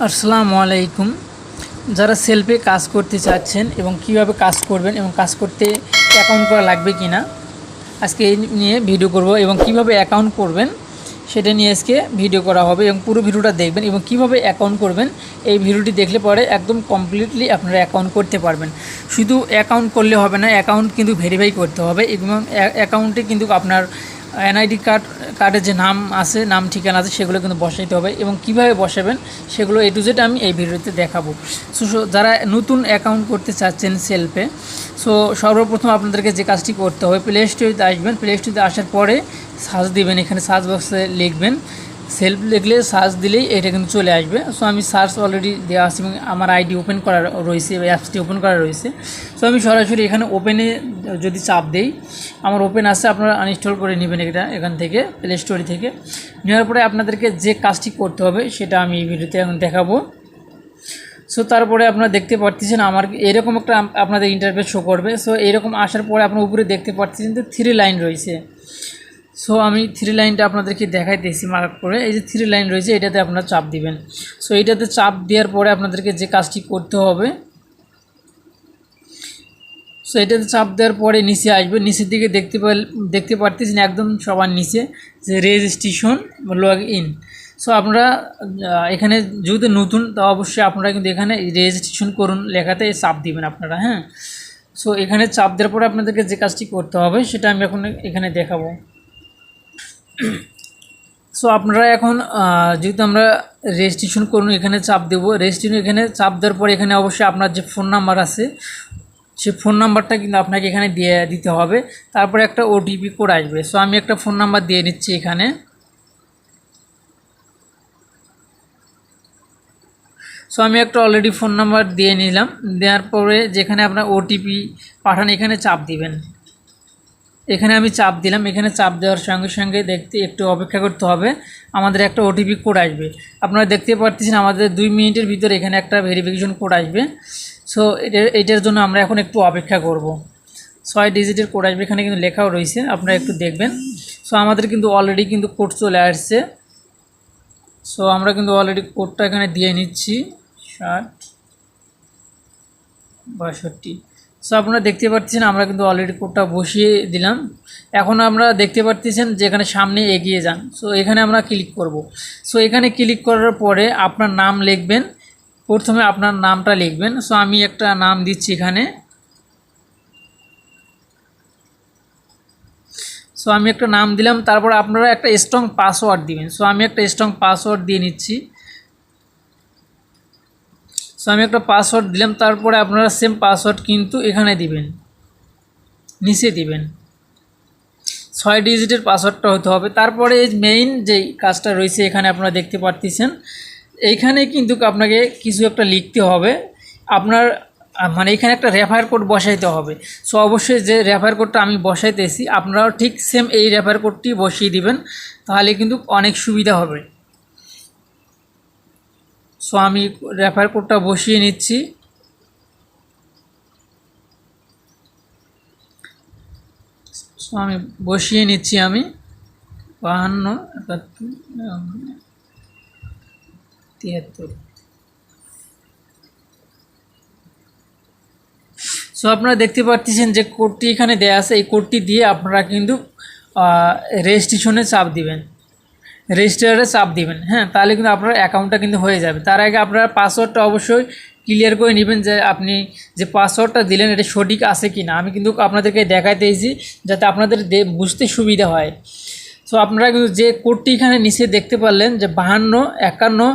আসসালামু আলাইকুম। যারা সেলফে কাজ করতে চাচ্ছেন এবং কিভাবে কাজ করবেন এবং কাজ করতে অ্যাকাউন্ট করা লাগবে কিনা আজকে এই নিয়ে ভিডিও করব এবং কিভাবে অ্যাকাউন্ট করবেন সেটা নিয়ে আজকে ভিডিও করা হবে এবং পুরো ভিডিওটা দেখবেন এবং কিভাবে অ্যাকাউন্ট করবেন এই ভিডিওটি দেখলে পরে একদম কমপ্লিটলি আপনারা অ্যাকাউন্ট করতে পারবেন। শুধু অ্যাকাউন্ট করলে হবে না, অ্যাকাউন্ট কিন্তু ভেরিফাই করতে হবে এবং অ্যাকাউন্টে কিন্তু আপনার এনআইডি কার্ডের যে নাম আছে, নাম ঠিকানা আছে, সেগুলো কিন্তু বসাইতে হবে এবং কিভাবে বসাবেন সেগুলো এ টু জেড আমি এই ভিডিওতে দেখাবো। সো যারা নতুন অ্যাকাউন্ট করতে চাচ্ছেন সেলফে, সো সর্বপ্রথম আপনাদেরকে যে কাজটি করতে হবে, প্লে স্টোরিতে আসবেন। প্লে স্টোরিতে আসার পরে সার্চ দিবেন, এখানে সার্চ বক্সে লিখবেন সেলফ, লিখলে সার্চ দিলেই এটা কিন্তু চলে আসবে। সো আমি সার্চ অলরেডি দেওয়া আছে এবং আমার আইডি ওপেন করা রয়েছে, অ্যাপসটি ওপেন করা রয়েছে। সো আমি সরাসরি এখানে ওপেনে যদি চাপ দেই, আমার ওপেন আছে, আপনারা আনইনস্টল করে নেবেন এটা এখান থেকে, প্লে স্টোরি থেকে। নেওয়ার পরে আপনাদেরকে যে কাজটি করতে হবে সেটা আমি এই ভিডিওতে এখন দেখাবো। সো তারপরে আপনারা দেখতে পাচ্ছেন আমার এরকম একটা আপনাদের ইন্টারফেস শো করবে। সো এরকম আসার পরে আপনার উপরে দেখতে পাচ্ছেন যে 3 লাইন রয়েছে। সো আমি 3 লাইনটা আপনাদেরকে দেখাইতেছি মার্ক করে। এই যে 3 লাইন রয়েছে, এটাতে আপনারা চাপ দিবেন। সো এটাতে চাপ দেওয়ার পরে আপনাদেরকে যে কাজটি করতে হবে, সো এটাতে চাপ দেওয়ার পরে নিচে আসবে। নিচের দিকে দেখতে পারতেছেন একদম সবার নিচে যে রেজিস্ট্রেশন লগ ইন। সো আপনারা এখানে যেহেতু নতুন, তা অবশ্যই আপনারা কিন্তু এখানে রেজিস্ট্রেশন করুন লেখাতে চাপ দিবেন আপনারা, হ্যাঁ। সো এখানে চাপ দেওয়ার পরে আপনাদেরকে যে কাজটি করতে হবে সেটা আমি এখন এখানে দেখাবো। সো আপনারা এখন যেহেতু আমরা রেজিস্ট্রেশন করুন এখানে চাপ দেবো। রেজিস্ট্রেশন এখানে চাপ দেওয়ার পরে এখানে অবশ্যই আপনার যে ফোন নাম্বার আছে সেই ফোন নাম্বারটা কিন্তু আপনাকে এখানে দিয়ে দিতে হবে। তারপরে একটা ওটিপি কোড আসবে। সো আমি একটা ফোন নাম্বার দিয়ে নিচ্ছি এখানে। সো আমি একটা অলরেডি ফোন নাম্বার দিয়ে নিলাম। দেওয়ার পরে যেখানে আপনার ওটিপি পাঠান এখানে চাপ দিবেন। এখানে আমি চাপ দিলাম। এখানে চাপ দেওয়ার সঙ্গে সঙ্গে দেখতে একটু অপেক্ষা করতে হবে, আমাদের একটা ওটিপি কোড আসবে। আপনারা দেখতে পাচ্ছেন আমাদের 2 মিনিটের ভিতরে এখানে একটা ভেরিফিকেশন কোড আসবে। সো এটার জন্য আমরা এখন একটু অপেক্ষা করব। 6 ডিজিটের কোড আসবে, এখানে কিন্তু লেখাও রয়েছে, আপনারা একটু দেখবেন। সো আমাদের কিন্তু অলরেডি কিন্তু কোড চলে আসছে। সো আমরা কিন্তু অলরেডি কোডটা এখানে দিয়ে নিচ্ছি 60 62। সো আপনারা দেখতে পাচ্ছেন আমরা কিন্তু অলরেডি কোডটা বসিয়ে দিলাম। এখন আমরা দেখতে পাচ্ছেন যে এখানে সামনে এগিয়ে যান। সো এখানে আমরা ক্লিক করব। সো এখানে ক্লিক করার পরে আপনার নাম লিখবেন, প্রথমে আপনার নামটা লিখবেন। সো আমি একটা নাম দিচ্ছি এখানে। সো আমি একটা নাম দিলাম, তারপর আপনারা একটা স্ট্রং পাসওয়ার্ড দিবেন। সো আমি একটা স্ট্রং পাসওয়ার্ড দিয়ে নিচ্ছি। সো আমি একটা পাসওয়ার্ড দিলাম, তারপরে আপনারা সেম পাসওয়ার্ড কিন্তু এখানে দিবেন, নিচে দিবেন। 6 ডিজিটের পাসওয়ার্ডটা হতে হবে। তারপরে এই মেইন যেই কাজটা রয়েছে এখানে আপনারা দেখতে পাচ্ছেন, এইখানে কিন্তু আপনাকে কিছু একটা লিখতে হবে। আপনার মানে এখানে একটা রেফার কোড বসাইতে হবে। সো অবশ্যই যে রেফার কোডটা আমি বসাইতেছি আপনারাও ঠিক সেম এই রেফার কোডটি বসিয়ে দিবেন, তাহলে কিন্তু অনেক সুবিধা হবে। সো আমি রেফার কোডটা বসিয়ে নিচ্ছি। সো আমি বসিয়ে নিচ্ছি আমি 52 71 73। সো আপনারা দেখতে পাচ্ছেন যে কোডটি এখানে দেওয়া আছে, এই কোডটি দিয়ে আপনারা কিন্তু রেজিস্ট্রেশনে চাপ দিবেন, রেজিস্টারে চাপ দিবেন, হ্যাঁ। তাহলে কিন্তু আপনার অ্যাকাউন্টটা কিন্তু হয়ে যাবে। তার আগে আপনারা পাসওয়ার্ডটা অবশ্যই ক্লিয়ার করে নেবেন যে আপনি যে পাসওয়ার্ডটা দিলেন এটা সঠিক আছে কি না। আমি কিন্তু আপনাদেরকে দেখাইতেছি যাতে আপনাদের বুঝতে সুবিধা হয়। সো আপনারা কিন্তু যে কোডটি এখানে নিচে দেখতে পারলেন যে 52 51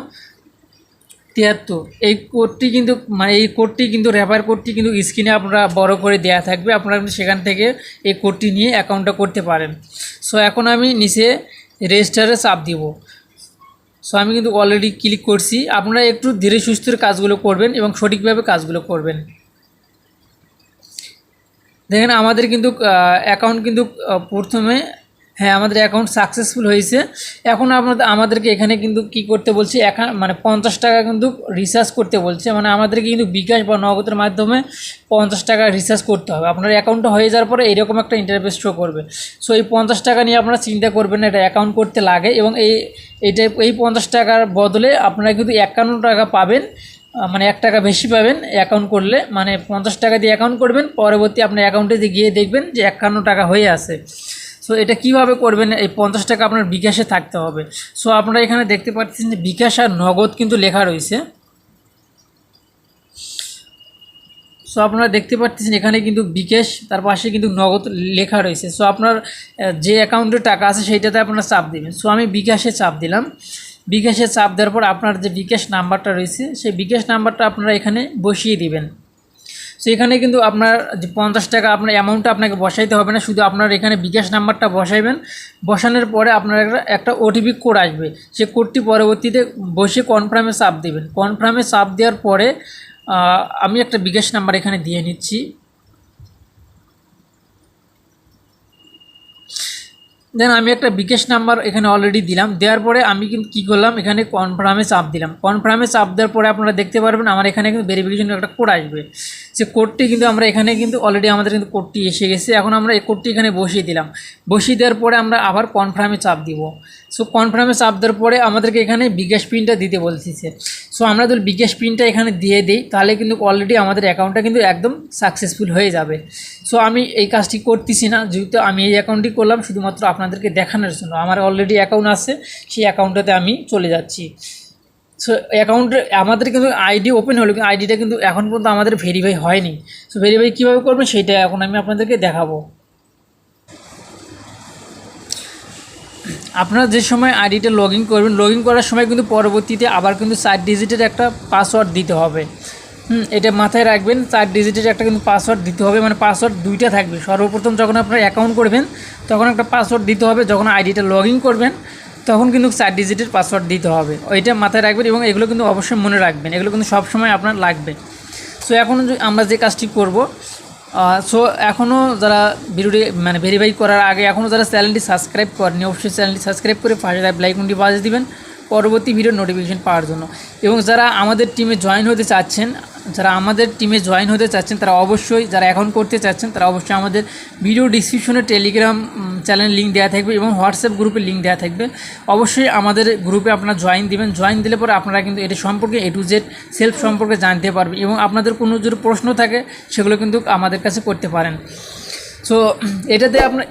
73, এই কোডটি কিন্তু মানে এই কোডটি কিন্তু রেফার কোডটি কিন্তু স্ক্রিনে আপনারা বড় করে দেওয়া থাকবে। আপনারা কিন্তু সেখান থেকে এই কোডটি নিয়ে অ্যাকাউন্টটা করতে পারেন। সো এখন আমি নিচে রেজিস্টারে চাপ দিব। সো আমি কিন্তু অলরেডি ক্লিক করছি। আপনারা একটু ধীরে সুস্থে কাজগুলো করবেন এবং সঠিকভাবে কাজগুলো করবেন। দেখেন আমাদের কিন্তু অ্যাকাউন্ট কিন্তু প্রথমে হ্যাঁ, আমাদের অ্যাকাউন্ট সাকসেসফুল হয়েছে। এখন আমাদেরকে এখানে কিন্তু কি করতে বলছে, মানে 50 টাকা কিন্তু রিচার্জ করতে বলছে। মানে আমাদেরকে কিন্তু বিকাশ বা নগদের মাধ্যমে 50 টাকা রিচার্জ করতে হবে। আপনার অ্যাকাউন্টটা হয়ে যাওয়ার পরে এরকম একটা ইন্টারফেস শো করবে। সো এই 50 টাকা নিয়ে আপনারা চিন্তা করবেন না, এটা অ্যাকাউন্ট করতে লাগে। এবং এই 50 টাকার বদলে আপনারা কিন্তু 51 টাকা পাবেন, মানে 1 টাকা বেশি পাবেন অ্যাকাউন্ট করলে। মানে 50 টাকা দিয়ে অ্যাকাউন্ট করবেন, পরবর্তী আপনার অ্যাকাউন্টে গিয়ে দেখবেন যে 51 টাকা হয়ে আছে। সো এটা কিভাবে করবেন, এই 50 টাকা আপনার বিকাশে থাকতে হবে। সো আপনারা এখানে দেখতে পাচ্ছেন যে বিকাশ আর নগদ কিন্তু লেখা রয়েছে। সো আপনারা দেখতে পাচ্ছেন এখানে কিন্তু বিকাশ, তার পাশে কিন্তু নগদ লেখা রয়েছে। সো আপনার যে অ্যাকাউন্টে টাকা আছে সেইটাতে আপনারা চাপ দেবেন। সো আমি বিকাশে চাপ দিলাম। বিকাশে চাপ দেওয়ার পর আপনার যে বিকাশ নাম্বারটা রয়েছে সেই বিকাশ নাম্বারটা আপনারা এখানে বসিয়ে দিবেন। সো এখানে কিন্তু আপনার যে 50 টাকা আপনার অ্যামাউন্টটা আপনাকে বসাইতে হবে না, শুধু আপনার এখানে বিকাশ নাম্বারটা বসাইবেন। বসানোর পরে আপনার একটা ওটিপি কোড আসবে, সে কোডটি পরবর্তীতে বসে কনফার্মে চাপ দেবেন। কনফার্মে চাপ দেওয়ার পরে আমি একটা বিকাশ নাম্বার এখানে দিয়ে নিচ্ছি। দেন আমি একটা বিকাশ নাম্বার এখানে অলরেডি দিলাম। দেওয়ার পরে আমি কিন্তু কী করলাম, এখানে কনফার্মে চাপ দিলাম। কনফার্মে চাপ দেওয়ার পরে আপনারা দেখতে পারবেন আমার এখানে কিন্তু ভেরিফিকেশনের একটা কোড আসবে। সে কোডটি কিন্তু আমরা এখানে কিন্তু অলরেডি আমাদের কিন্তু কোডটি এসে গেছে। এখন আমরা এই কোডটি এখানে বসিয়ে দিলাম। বসিয়ে দেওয়ার পরে আমরা আবার কনফার্মে চাপ দিব। সো কনফার্মে চাপ দেওয়ার পরে আমাদেরকে এখানে বিকাশ পিনটা দিতে বলতেছে। সো আমরা যদি বিকাশ পিনটা এখানে দিয়ে দিই তাহলে কিন্তু অলরেডি আমাদের অ্যাকাউন্টটা কিন্তু একদম সাকসেসফুল হয়ে যাবে। সো আমি এই কাজটি করতেছি না, যেহেতু আমি এই অ্যাকাউন্টটি করলাম শুধুমাত্র আপনাদেরকে দেখানোর জন্য। আমার অলরেডি অ্যাকাউন্ট আছে, সেই অ্যাকাউন্টটাতে আমি চলে যাচ্ছি। সো অ্যাকাউন্টে আমাদের কিন্তু আইডি ওপেন হলো, কিন্তু আইডিটা কিন্তু এখন পর্যন্ত আমাদের ভেরিফাই হয়নি। সো ভেরিফাই কীভাবে করবেন সেটা এখন আমি আপনাদেরকে দেখাবো। আপনারা যে সময় আইডিটা লগ ইন করবেন, লগ ইন করার সময় কিন্তু পরবর্তীতে আবার কিন্তু 4 ডিজিটের একটা পাসওয়ার্ড দিতে হবে। এটা মাথায় রাখবেন, 4 ডিজিটের একটা কিন্তু পাসওয়ার্ড দিতে হবে। মানে পাসওয়ার্ড দুইটা থাকবে। সর্বপ্রথম যখন আপনারা অ্যাকাউন্ট করবেন তখন একটা পাসওয়ার্ড দিতে হবে, যখন আইডিটা লগ ইন করবেন তখন কিন্তু 4 ডিজিটের পাসওয়ার্ড দিতে হবে। ওইটা মাথায় রাখবেন এবং এগুলো কিন্তু অবশ্যই মনে রাখবেন, এগুলো কিন্তু সবসময় আপনার লাগবে। সো এখন আমরা যে কাজটি করব, সো এখনও যারা ভিডিওটি মানে ভেরিফাই করার আগে এখনও যারা চ্যানেলটি সাবস্ক্রাইব করেনি, অবশ্যই চ্যানেলটি সাবস্ক্রাইব করে পাশে লাইকনটি বাজিয়ে দিবেন পরবর্তী ভিডিওর নোটিফিকেশন পাওয়ার জন্য। এবং যারা আমাদের টিমে জয়েন হতে চাচ্ছেন, তারা অবশ্যই, যারা অ্যাকাউন্ট করতে চাচ্ছেন তারা অবশ্যই আমাদের ভিডিও ডিসক্রিপশনে টেলিগ্রাম চ্যানেল লিঙ্ক দেওয়া থাকবে এবং হোয়াটসঅ্যাপ গ্রুপের লিঙ্ক দেওয়া থাকবে। অবশ্যই আমাদের গ্রুপে আপনারা জয়েন দিবেন। জয়েন দিলে পরে আপনারা কিন্তু এটা সম্পর্কে A to Z সেলফ সম্পর্কে জানতে পারবেন এবং আপনাদের কোনো যদি প্রশ্ন থাকে সেগুলো কিন্তু আমাদের কাছে করতে পারেন। সো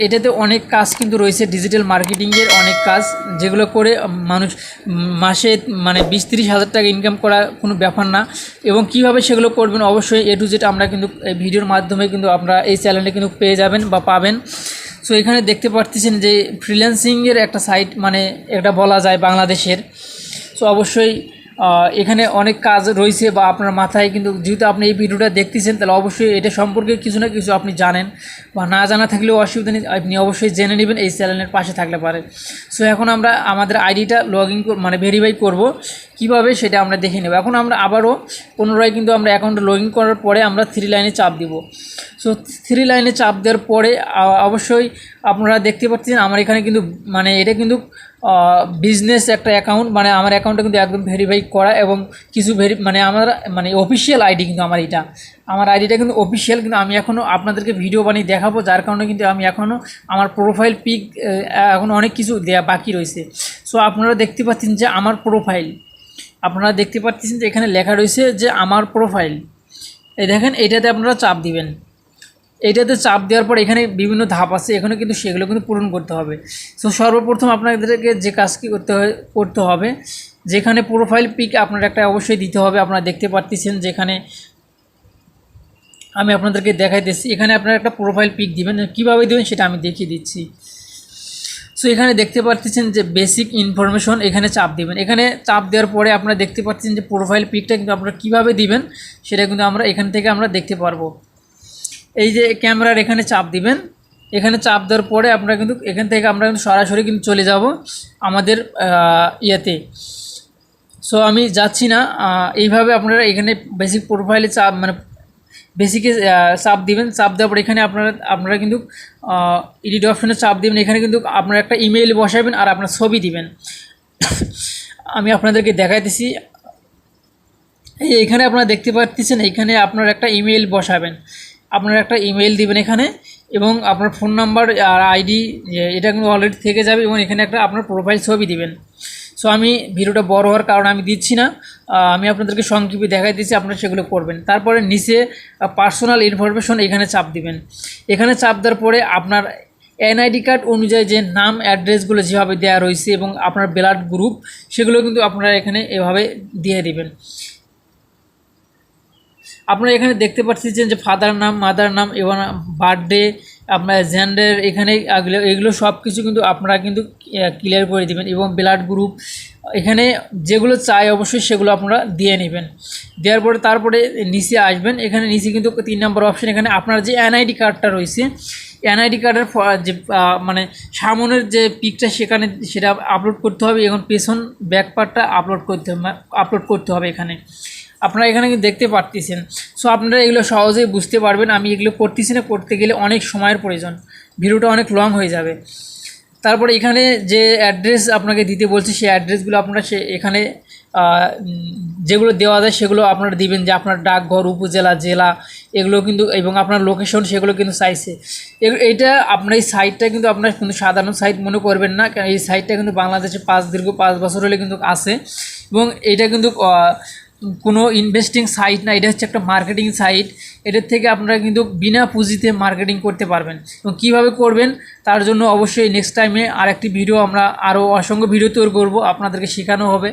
এটাতে অনেক কাজ কিন্তু রয়েছে, ডিজিটাল মার্কেটিংয়ের অনেক কাজ, যেগুলো করে মানুষ মাসে মানে 20-30 হাজার টাকা ইনকাম করা কোনো ব্যাপার না। এবং কিভাবে সেগুলো করবেন অবশ্যই A to Z আমরা কিন্তু এই ভিডিওর মাধ্যমে কিন্তু আপনারা এই চ্যানেলে কিন্তু পেয়ে যাবেন বা পাবেন। সো এখানে দেখতে পাচ্ছেন যে ফ্রিল্যান্সিংয়ের একটা সাইট, মানে এটা বলা যায় বাংলাদেশের। সো অবশ্যই এখানে অনেক কাজ রয়েছে বা আপনার মাথায় কিন্তু, যেহেতু আপনি এই ভিডিওটা দেখতেছেন তাহলে অবশ্যই এটা সম্পর্কে কিছু না কিছু আপনি জানেন, বা না জানা থাকলেও অসুবিধা নেই, আপনি অবশ্যই জেনে নেবেন এই চ্যানেলের পাশে থাকলে পারে। সো এখন আমরা আমাদের আইডিটা লগ ইন মানে ভেরিফাই করব কীভাবে সেটা আমরা দেখে নেব। এখন আমরা আবারও পুনরায় কিন্তু আমরা অ্যাকাউন্টে লগ ইন করার পরে আমরা 3 লাইনে চাপ দিব। সো 3 লাইনে চাপ দেওয়ার পরে অবশ্যই আপনারা দেখতে পাচ্ছেন আমার এখানে কিন্তু মানে এটা কিন্তু বিজনেস একটা অ্যাকাউন্ট, মানে আমার অ্যাকাউন্টটা কিন্তু একদম ভেরিফাই করা এবং কিছু মানে আমার মানে অফিসিয়াল আইডি কিন্তু আমার আইডিটা কিন্তু অফিসিয়াল। কিন্তু আমি এখনও আপনাদেরকে ভিডিও বানিয়ে দেখাবো, যার কারণে কিন্তু আমি এখনও আমার প্রোফাইল পিক এখন অনেক কিছু দেওয়া বাকি রয়েছে। সো আপনারা দেখতে পাচ্ছেন যে আমার প্রোফাইল, আপনারা দেখতে পাচ্ছেন যে এখানে লেখা রয়েছে যে আমার প্রোফাইল, এই দেখেন এইটাতে আপনারা চাপ দিবেন। এইটাতে চাপ দেওয়ার পর এখানে বিভিন্ন ধাপ আছে, এখানে কিন্তু সেগুলো কিন্তু পূরণ করতে হবে। সো সর্বপ্রথম আপনাদেরকে যে কাজটি করতে হবে, যেখানে প্রোফাইল পিক আপনার একটা অবশ্যই দিতে হবে। আপনারা দেখতে পাচ্ছেন যেখানে আমি আপনাদেরকে দেখাইতেছি, এখানে আপনারা একটা প্রোফাইল পিক দিবেন। কীভাবে দেবেন সেটা আমি দেখিয়ে দিচ্ছি। সো এখানে দেখতে পাচ্ছেন যে বেসিক ইনফরমেশন, এখানে চাপ দিবেন। এখানে চাপ দেওয়ার পরে আপনারা দেখতে পাচ্ছেন যে প্রোফাইল পিকটা কিন্তু আপনারা কীভাবে দিবেন সেটা কিন্তু আমরা এখান থেকে আমরা দেখতে পারবো। এই যে ক্যামেরার এখানে চাপ দিবেন, এখানে চাপ দেওয়ার পরে আপনারা কিন্তু এখান থেকে আমরা কিন্তু সরাসরি কিন্তু চলে যাব আমাদের ইয়েতে। সো আমি যাচ্ছি না, এইভাবে আপনারা এখানে বেসিক প্রোফাইলে চাপ মানে বেসিকে চাপ দিবেন। চাপ দেওয়ার পর এখানে আপনারা কিন্তু এডিট অপশনে চাপ দিবেন। এখানে কিন্তু আপনারা একটা ইমেইল বসাবেন আর আপনার ছবি দিবেন। আমি আপনাদেরকে দেখাইতেছি। এখানে আপনারা দেখতে পাচ্ছেন, এখানে আপনার একটা ইমেইল বসাবেন, আপনারা একটা ইমেইল দিবেন এখানে, এবং আপনার ফোন নাম্বার আর আইডি এটা কিন্তু অলরেডি থেকে যাবে, এবং এখানে একটা আপনার প্রোফাইল ছবি দিবেন। সো আমি ভিডিওটা বড় হওয়ার কারণে আমি দিচ্ছি না, আমি আপনাদেরকে সংক্ষেপে দেখাই দিচ্ছি, আপনারা সেগুলো করবেন। তারপরে নিচে পার্সোনাল ইনফরমেশন এখানে চাপ দিবেন। এখানে চাপ দেওয়ার পরে আপনার এনআইডি কার্ড অনুযায়ী যে নাম অ্যাড্রেসগুলো যেভাবে দেওয়া রয়েছে এবং আপনার ব্লাড গ্রুপ সেগুলো কিন্তু আপনারা এখানে এভাবে দিয়ে দিবেন। আপনারা এখানে দেখতে পাচ্ছেন যে ফাদার নাম, মাদার নাম এবং বার্থডে, আপনার জেন্ডার, এখানে এগুলো সব কিছু কিন্তু আপনারা কিন্তু ক্লিয়ার করে দিবেন, এবং ব্লাড গ্রুপ এখানে যেগুলো চাই অবশ্যই সেগুলো আপনারা দিয়ে নেবেন। দেওয়ার পরে তারপরে নিচে আসবেন। এখানে নিচে কিন্তু 3 নম্বর অপশন, এখানে আপনার যে এনআইডি কার্ডটা রয়েছে, এনআইডি কার্ডের যে মানে সামনের যে পিকটা সেটা আপলোড করতে হবে, এবং পেছন ব্যাক পার্টটা আপলোড করতে হবে এখানে। আপনারা এখানে কিন্তু দেখতে পারতেছেন। সো আপনারা এগুলো সহজেই বুঝতে পারবেন। আমি এগুলো করতেছি না, করতে গেলে অনেক সময়ের প্রয়োজন, ভিডিওটা অনেক লং হয়ে যাবে। তারপরে এখানে যে অ্যাড্রেস আপনাকে দিতে বলছি সেই অ্যাড্রেসগুলো আপনারা এখানে যেগুলো দেওয়া যায় সেগুলো আপনারা দিবেন, যে আপনার ডাকঘর, উপজেলা, জেলা এগুলো কিন্তু, এবং আপনার লোকেশন সেগুলো কিন্তু চাইছে। এইটা আপনার এই সাইটটা কিন্তু আপনার কিন্তু সাধারণ সাইট মনে করবেন না, কারণ এই সাইটটা কিন্তু বাংলাদেশে দীর্ঘ 5 বছর হলে কিন্তু আছে, এবং এটা কিন্তু কোনো ইনভেস্টিং সাইট না, এটা হচ্ছে একটা মার্কেটিং সাইট। এটার থেকে আপনারা কিন্তু বিনা পুঁজিতে মার্কেটিং করতে পারবেন, এবং কীভাবে করবেন তার জন্য অবশ্যই নেক্সট টাইমে আরেকটি ভিডিও আমরা আরও অসংখ্য ভিডিও তৈরি করব, আপনাদেরকে শেখানো হবে।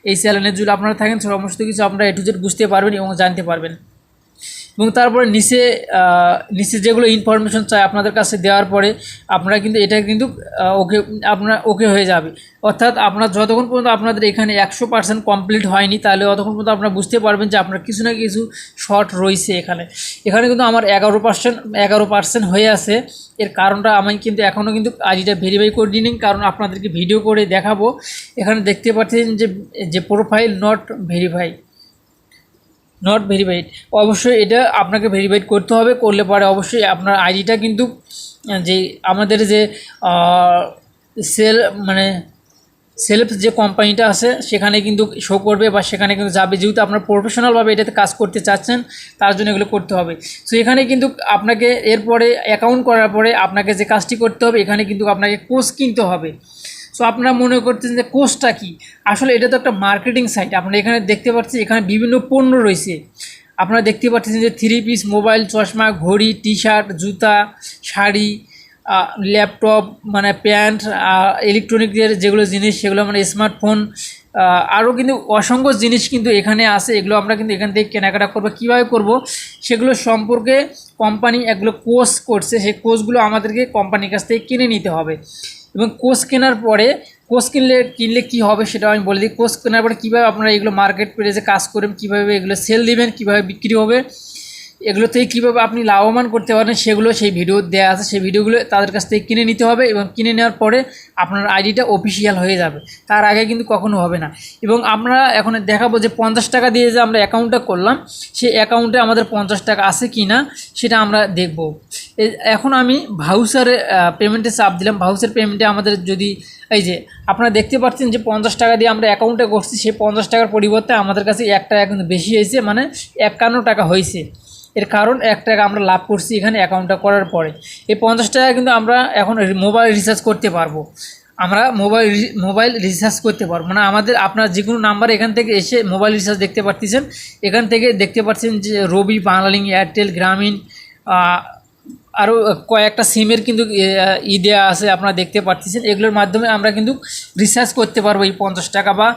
এই চ্যানেলের যদি আপনারা থাকেন সমস্ত কিছু আপনারা A to Z বুঝতে পারবেন এবং জানতে পারবেন। এবং তারপরে নিচে যেগুলো ইনফরমেশন চাই আপনাদের কাছে দেওয়ার পরে আপনারা কিন্তু এটা কিন্তু ওকে হয়ে যাবে। অর্থাৎ আপনার যতক্ষণ পর্যন্ত আপনাদের এখানে 100% কমপ্লিট হয়নি, তাহলে ততক্ষণ পর্যন্ত আপনারা বুঝতে পারবেন যে আপনার কিছু না কিছু শর্ট রয়েছে এখানে কিন্তু আমার 11% হয়ে আছে। এর কারণটা আমি কিন্তু এখনও কিন্তু আইডিটা ভেরিফাই করে নিই, কারণ আপনাদেরকে ভিডিও করে দেখাবো। এখানে দেখতে পাচ্ছেন যে প্রোফাইল নট ভেরিফাইড, অবশ্যই এটা আপনাকে ভেরিফাইড করতে হবে। করলে পরে অবশ্যই আপনার আইডিটা কিন্তু যে আমাদের যে সেলফ যে কোম্পানিটা আছে সেখানে কিন্তু শো করবে, বা সেখানে কিন্তু যাবে, যেহেতু আপনার প্রফেশনালভাবে এটাতে কাজ করতে চাচ্ছেন তার জন্য এগুলো করতে হবে। সো এখানে কিন্তু আপনাকে এরপরে অ্যাকাউন্ট করার পরে আপনাকে যে কাজটি করতে হবে, এখানে কিন্তু আপনাকে কোর্স কিনতে হবে। সো আপনারা মনে করতেছেন যে কোর্সটা কি, আসলে এটা তো একটা মার্কেটিং সাইট। আপনারা এখানে দেখতে পাচ্ছেন এখানে বিভিন্ন পণ্য রয়েছে। আপনারা দেখতে পাচ্ছেন যে 3 পিস, মোবাইল, চশমা, ঘড়ি, টি শার্ট, জুতা, শাড়ি, ল্যাপটপ, মানে প্যান্ট, ইলেকট্রনিকের যেগুলো জিনিস সেগুলো মানে স্মার্টফোন, আরও কিন্তু অসংখ্য জিনিস কিন্তু এখানে আছে। এগুলো আমরা কিন্তু এখান থেকে কেনাকাটা করবো। কীভাবে করব সেগুলো সম্পর্কে কোম্পানি এগুলো কোর্স করছে, সেই কোর্সগুলো আমাদেরকে কোম্পানির কাছ থেকে কিনে নিতে হবে। এবং কোর্স কেনার পরে কিনলে কী হবে সেটা আমি বলে দিই। কোর্স কেনার পরে কীভাবে আপনারা এগুলো মার্কেট প্লেসে কাজ করবেন, কীভাবে এগুলো সেল দিবেন, কীভাবে বিক্রি হবে, এগুলো থেকে কীভাবে আপনি লাভবান করতে পারেন সেগুলো সেই ভিডিও দেওয়া আছে। সেই ভিডিওগুলো তাদের কাছ থেকে কিনে নিতে হবে, এবং কিনে নেওয়ার পরে আপনার আইডিটা অফিসিয়াল হয়ে যাবে, তার আগে কিন্তু কখনো হবে না। এবং আমরা এখন দেখাবো যে 50 টাকা দিয়ে যে আমরা অ্যাকাউন্টটা করলাম সেই অ্যাকাউন্টে আমাদের 50 টাকা আছে কি না সেটা আমরা দেখব। এখন আমি ভাউচারে পেমেন্টে চাপ দিলাম। ভাউচার পেমেন্টে আমাদের যদি এই যে আপনারা দেখতে পাচ্ছেন যে 50 টাকা দিয়ে আমরা অ্যাকাউন্টে করছি, সেই 50 টাকার পরিবর্তে আমাদের কাছে 1 টাকা কিন্তু বেশি হয়েছে, মানে 51 টাকা হয়েছে। এর কারণ 1 টাকা আমরা লাভ করছি এখানে অ্যাকাউন্টটা করার পরে। এই 50 টাকা কিন্তু আমরা এখন মোবাইল রিচার্জ করতে পারবো। আমরা মোবাইল রিচার্জ করতে পারবো, মানে আপনার যে কোনো নাম্বার এখান থেকে এসে মোবাইল রিচার্জ দেখতে পাচ্ছেন। এখান থেকে দেখতে পাচ্ছেন যে রবি, বাংলালিং, এয়ারটেল, গ্রামীণ, আরও কয়েকটা সিমের কিন্তু দেওয়া আছে, আপনারা দেখতে পাচ্ছেন। এগুলোর মাধ্যমে আমরা কিন্তু রিচার্জ করতে পারবো এই 50 টাকা, বা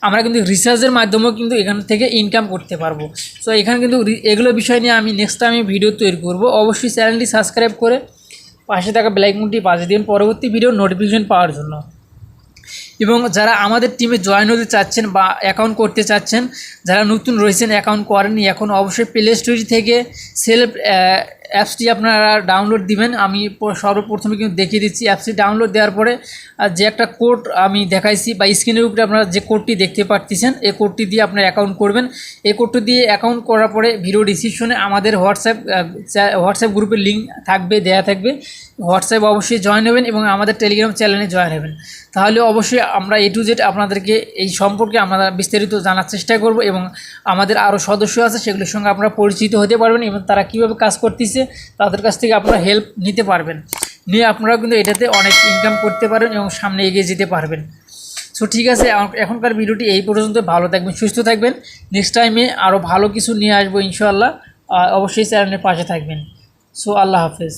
আমরা কিন্তু রিচার্জের মাধ্যমেও কিন্তু এখান থেকে ইনকাম করতে পারবো। সো এখানে কিন্তু এগুলো বিষয় নিয়ে আমি নেক্সট টাইমে ভিডিও তৈরি করব। অবশ্যই চ্যানেলটি সাবস্ক্রাইব করে পাশে থাকা বেল আইকনটি বাজিয়ে দিন পরবর্তী ভিডিও নোটিফিকেশন পাওয়ার জন্য। এবং যারা আমাদের টিমে জয়েন হতে চাচ্ছেন বা অ্যাকাউন্ট করতে চাচ্ছেন, যারা নতুন রয়েছেন অ্যাকাউন্ট করেননি, এখন অবশ্যই প্লে স্টোর থেকে সেলফ অ্যাপসটি আপনারা ডাউনলোড দিবেন। আমি সর্বপ্রথমে কিন্তু দেখিয়ে দিচ্ছি। অ্যাপসটি ডাউনলোড দেওয়ার পরে যে একটা কোড আমি দেখাইছি বা স্ক্রিনের উপরে আপনারা যে কোডটি দেখতে পাচ্ছেন, এই কোডটি দিয়ে আপনারা অ্যাকাউন্ট করবেন। এই কোডটি দিয়ে অ্যাকাউন্ট করার পরে ভিডিও ডিসক্রিপশনে আমাদের হোয়াটসঅ্যাপ গ্রুপের লিঙ্ক থাকবে, দেওয়া থাকবে। হোয়াটসঅ্যাপ অবশ্যই জয়েন হবেন এবং আমাদের টেলিগ্রাম চ্যানেলে জয়েন হবেন। তাহলে অবশ্যই আমরা A to Z আপনাদেরকে এই সম্পর্কে আমরা বিস্তারিত জানার চেষ্টা করব এবং আমাদের আরও সদস্য আছে সেগুলোর সঙ্গে আপনারা পরিচিত হতে পারবেন এবং তারা কীভাবে কাজ করতেছে তাদের কাছ থেকে আপনারা হেল্প নিতে পারবেন। নিয়ে আপনারাও কিন্তু এটাতে অনেক ইনকাম করতে পারবেন এবং সামনে এগিয়ে যেতে পারবেন। সো ঠিক আছে, এখনকার ভিডিওটি এই পর্যন্ত। ভালো থাকবেন, সুস্থ থাকবেন। নেক্সট টাইমে আরও ভালো কিছু নিয়ে আসবো ইনশাআল্লাহ। অবশ্যই চ্যানেলের পাশে থাকবেন। সো আল্লাহ হাফেজ।